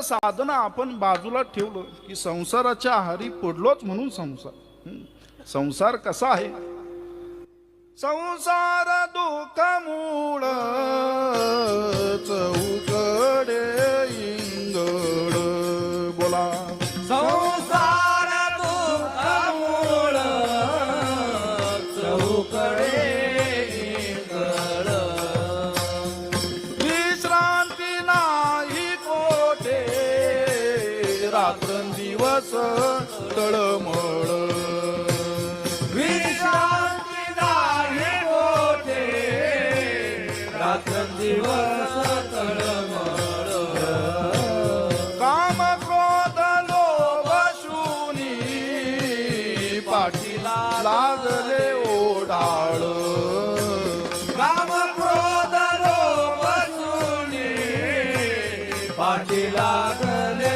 साधन आपण बाजूला ठेवलं की संसाराच्या आहारी पडलोच म्हणून संसार कसा आहे? संसार दुःख मूळ चौकडे इंगळ. बोला संसार दुःख मूळ चौकडे इंगळ. विश्रांती नाही कोठे रात्रंदिवस तळमळ. विश्रांती नाही कोठे रात्रंदिवस तळमळ. काम क्रोध लोभ शूनी पाठीला लागले ओढाळ. काम क्रोध लोभ शून्य पाठी लागले